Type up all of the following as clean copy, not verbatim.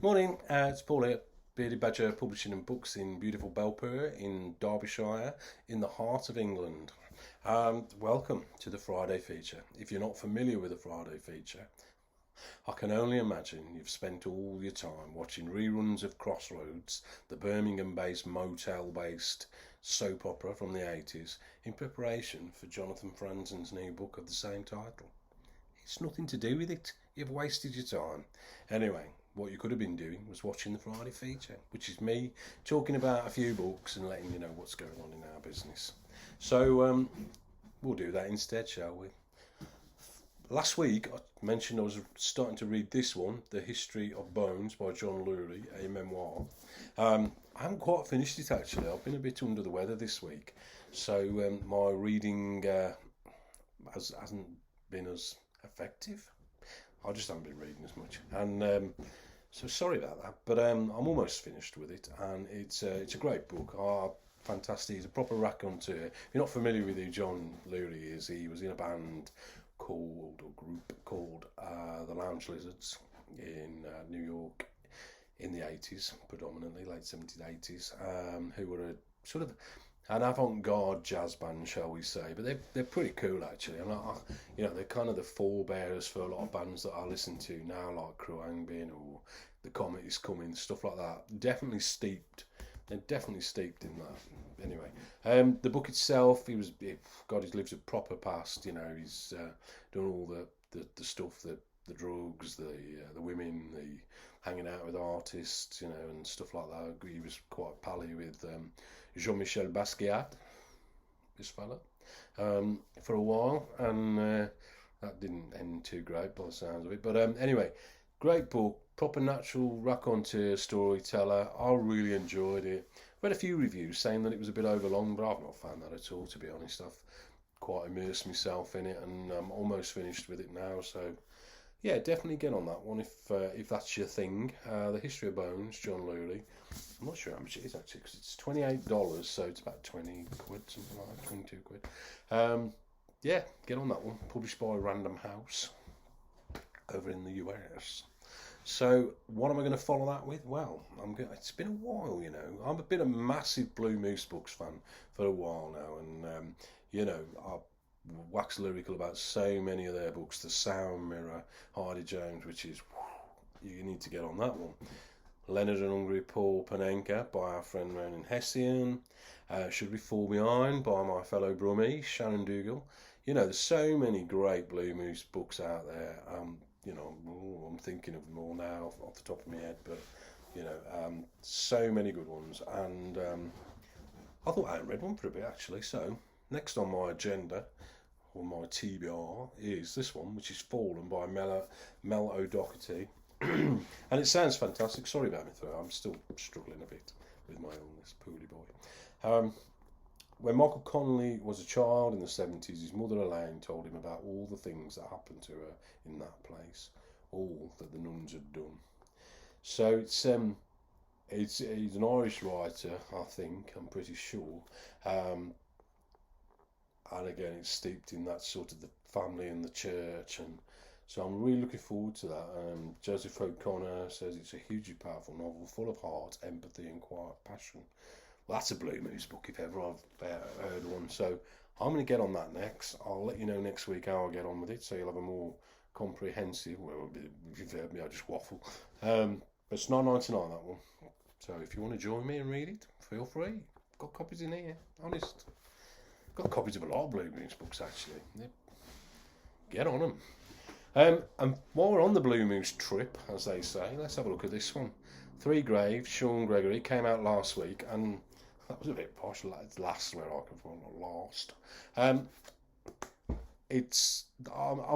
Morning, it's Paul here, Bearded Badger Publishing and Books in beautiful Belper in Derbyshire, in the heart of England. Welcome to the Friday feature. If you're not familiar with the Friday feature, I can only imagine you've spent all your time watching reruns of Crossroads, the Birmingham-based motel-based soap opera from the 80s, in preparation for Jonathan Franzen's new book of the same title. It's nothing to do with it. You've wasted your time. Anyway, what you could have been doing was watching the Friday feature, which is me talking about a few books and letting you know what's going on in our business. So we'll do that instead, shall we? Last week I mentioned I was starting to read this one, The History of Bones by John Lurie, a memoir. I haven't quite finished it actually. I've been a bit under the weather this week, so my reading hasn't been as effective. I just haven't been reading as much, and so sorry about that. But I'm almost finished with it, and it's a great book. Fantastic! He's a proper raconteur. If you're not familiar with who John Lurie is, he was in a band group called the Lounge Lizards in New York in the 80s, predominantly late 70s, 80s, who were a sort of an avant-garde jazz band, shall we say, but they're pretty cool actually, and they're kind of the forebearers for a lot of bands that I listen to now, like Kruangbin or The Comet Is Coming, stuff like that. They're definitely steeped in that. Anyway, the book itself, he lives a proper past. He's done all the stuff, the drugs, the women, the hanging out with artists, and stuff like that. He was quite pally with Jean-Michel Basquiat, this fella, for a while, and that didn't end too great by the sounds of it. But anyway, great book, proper natural raconteur, storyteller. I really enjoyed it. Read a few reviews saying that it was a bit overlong, but I've not found that at all, to be honest. I've quite immersed myself in it, and I'm almost finished with it now. So yeah, definitely get on that one if that's your thing. The History of Bones, John Lurie. I'm not sure how much it is actually, because it's $28, so it's about 20 quid, something like that, 22 quid. Yeah, get on that one. Published by Random House over in the US. So what am I going to follow that with? Well, it's been a while, I've been a massive Blue Moose Books fan for a while now, and I've wax lyrical about so many of their books. The Sound Mirror, Hardy Jones, which is, you need to get on that one. Leonard and Hungry Paul Panenka by our friend Ronan Hessian. Should We Fall Behind by my fellow Brummie, Shannon Dougal. There's so many great Blue Moose books out there. I'm thinking of them all now off the top of my head, but so many good ones. And I thought I hadn't read one for a bit actually. So next on my agenda, or my TBR, is this one, which is Fallen by Mel O'Doherty. And it sounds fantastic. Sorry about my throat. I'm still struggling a bit with my illness, poorly boy. When Michael Connolly was a child in the 70s, his mother Elaine told him about all the things that happened to her in that place, all that the nuns had done. So he's an Irish writer, I think. I'm pretty sure. And again, it's steeped in that sort of the family and the church, and so I'm really looking forward to that. Joseph O'Connor says it's a hugely powerful novel, full of heart, empathy, and quiet passion. Well, that's a Blue Moose book if ever I've heard one. So I'm going to get on that next. I'll let you know next week how I get on with it, so you'll have a more comprehensive. Well, if you've heard me, I just waffle. But it's $9.99 that one. So if you want to join me and read it, feel free. Got copies in here, honest. Got copies of a lot of Blue Moose books actually. Yep. Get on them. And while we're on the Blue Moose trip, as they say, let's have a look at this one. Three Graves, Sean Gregory, came out last week, and that was a bit posh. It's last where I come from, not last. I'm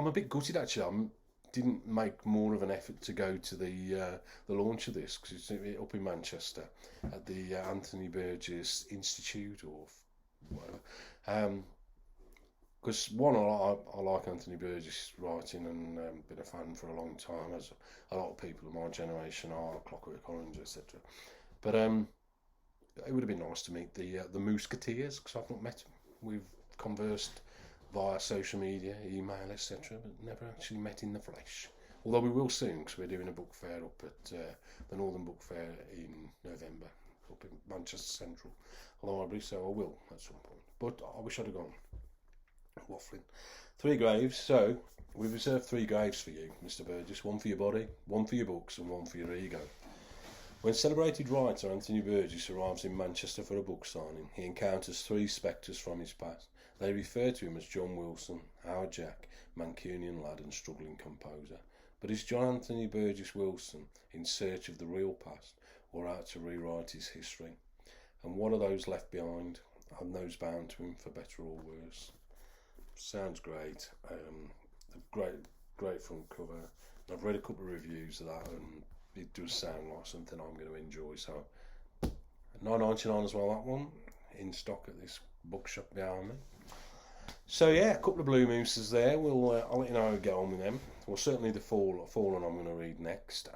a bit gutted actually. I didn't make more of an effort to go to the launch of this, because it's up in Manchester at the Anthony Burgess Institute or whatever. Because one, I like Anthony Burgess' writing, and been a fan for a long time, as a lot of people of my generation are, Clockwork Orange, etc. But it would have been nice to meet the Musketeers, because I've not met them. We've conversed via social media, email, etc., but never actually met in the flesh. Although we will soon, because we're doing a book fair up at the Northern Book Fair in November, up in Manchester Central Library, so I will at some point. But I wish I'd have gone. Waffling. 3 graves, so we've reserved 3 graves for you, Mr. Burgess. 1 for your body, 1 for your books, and 1 for your ego. When celebrated writer Anthony Burgess arrives in Manchester for a book signing, he encounters 3 spectres from his past. They refer to him as John Wilson, Howard Jack, Mancunian lad and struggling composer. But is John Anthony Burgess Wilson in search of the real past, or out to rewrite his history? And what are those left behind, and those bound to him for better or worse? Sounds great. Great front cover. I've read a couple of reviews of that, and it does sound like something I'm going to enjoy. So, $9.99 as well. That one in stock at this bookshop behind me. So yeah, a couple of Blue Mooses there. I'll let you know how we get on with them. Well, certainly the Fallen I'm going to read next.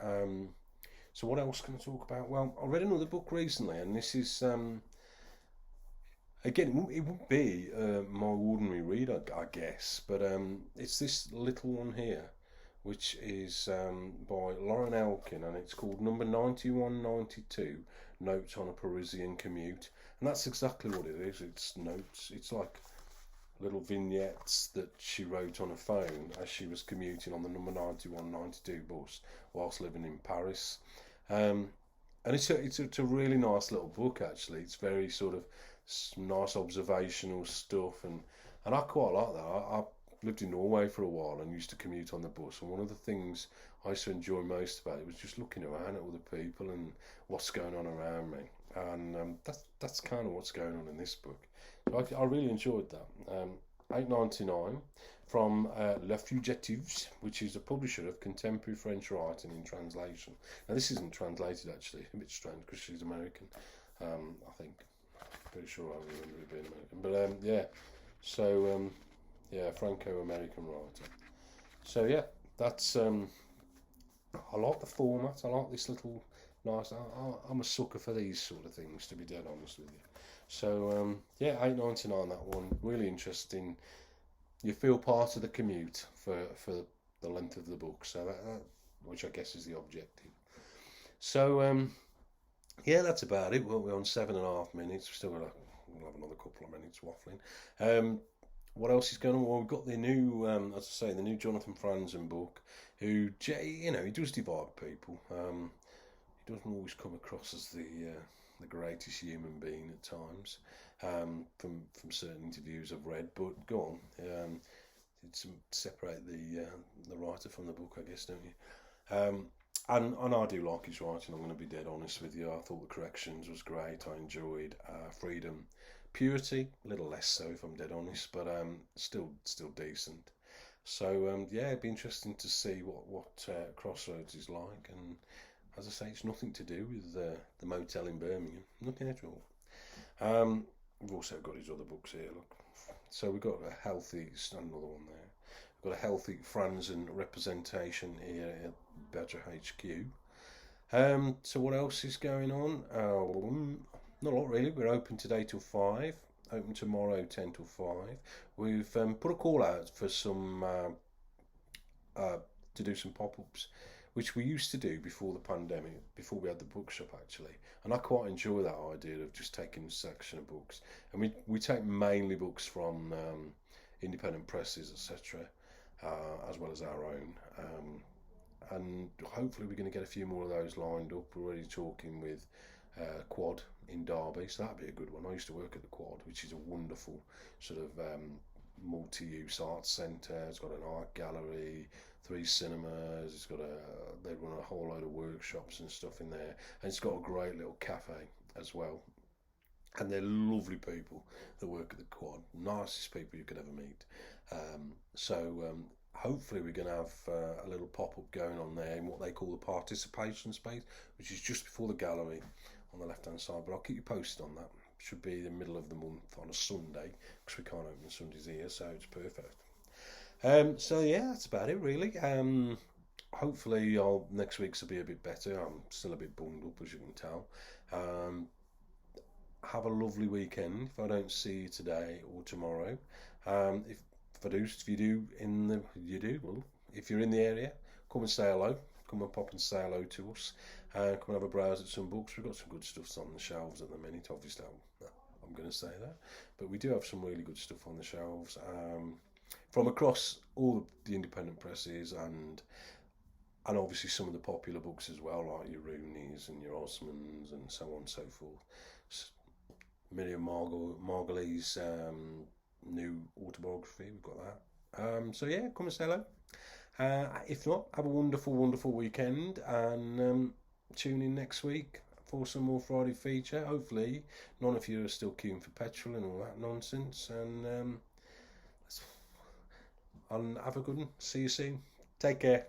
So what else can I talk about? Well, I read another book recently, and this is again, it wouldn't be my ordinary read, I guess, but it's this little one here, which is by Lauren Elkin, and it's called Number 9192, Notes on a Parisian Commute. And that's exactly what it is. It's notes. It's like little vignettes that she wrote on a phone as she was commuting on the number 9192 bus whilst living in Paris. And it's a really nice little book, actually. It's very sort of nice observational stuff, and I quite like that. I lived in Norway for a while and used to commute on the bus, and one of the things I used to enjoy most about it was just looking around at other people and what's going on around me, and that's kind of what's going on in this book. So I really enjoyed that. $8.99 from Les Fugitives, which is a publisher of contemporary French writing in translation. Now this isn't translated, actually, a bit strange because she's American, I think. Pretty sure I remember it being American, but yeah. So Franco-American writer. So yeah, that's I like the format. I like this little nice. I'm a sucker for these sort of things, to be dead honest with you. So yeah, $8.99 that one. Really interesting. You feel part of the commute for the length of the book. So that which I guess is the objective. So yeah, that's about it. Well, we're on 7.5 minutes. We'll have another couple of minutes waffling. What else is going on? Well, we've got the new, as I say, the new Jonathan Franzen book. Who, he does divide people. He doesn't always come across as the greatest human being at times. From certain interviews I've read, but go on. It's separate the writer from the book, I guess, don't you? And I do like his writing, I'm going to be dead honest with you. I thought The Corrections was great. I enjoyed Freedom. Purity, a little less so if I'm dead honest, but still decent. So yeah, it'd be interesting to see what Crossroads is like. And as I say, it's nothing to do with the motel in Birmingham. Nothing at all. We've also got his other books here, look. So we've got a healthy, another one there. We've got a healthy Franzen representation here at Badger HQ. So what else is going on? Not a lot really. We're open today till 5. Open tomorrow 10 till 5. We've put a call out for some to do some pop-ups, which we used to do before the pandemic, before we had the bookshop actually. And I quite enjoy that idea of just taking a section of books. And we take mainly books from independent presses, etc., as well as our own. And hopefully we're going to get a few more of those lined up. We're already talking with Quad in Derby, so that'd be a good one. I used to work at the Quad, which is a wonderful sort of multi-use arts centre. It's got an art gallery, 3 cinemas. It's got they run a whole load of workshops and stuff in there, and it's got a great little cafe as well. And they're lovely people that work at the Quad, nicest people you could ever meet. Hopefully we're going to have a little pop-up going on there in what they call the participation space, which is just before the gallery on the left-hand side. But I'll keep you posted on that. Should be the middle of the month on a Sunday, because we can't open Sundays here, so it's perfect. So yeah, that's about it really. Hopefully next week's will be a bit better. I'm still a bit bunged up, as you can tell. Have a lovely weekend if I don't see you today or tomorrow. If you're in the area, come and say hello. Come and pop and say hello to us. Come and have a browse at some books. We've got some good stuff on the shelves at the minute. Obviously, I'm going to say that, but we do have some really good stuff on the shelves from across all the independent presses and obviously some of the popular books as well, like your Rooneys and your Osmonds and so on and so forth. Miriam Margolyes' new autobiography, we've got that. So yeah, come and say hello. If not, have a wonderful, wonderful weekend, and tune in next week for some more Friday feature. Hopefully, none of you are still queuing for petrol and all that nonsense. And have a good one. See you soon. Take care.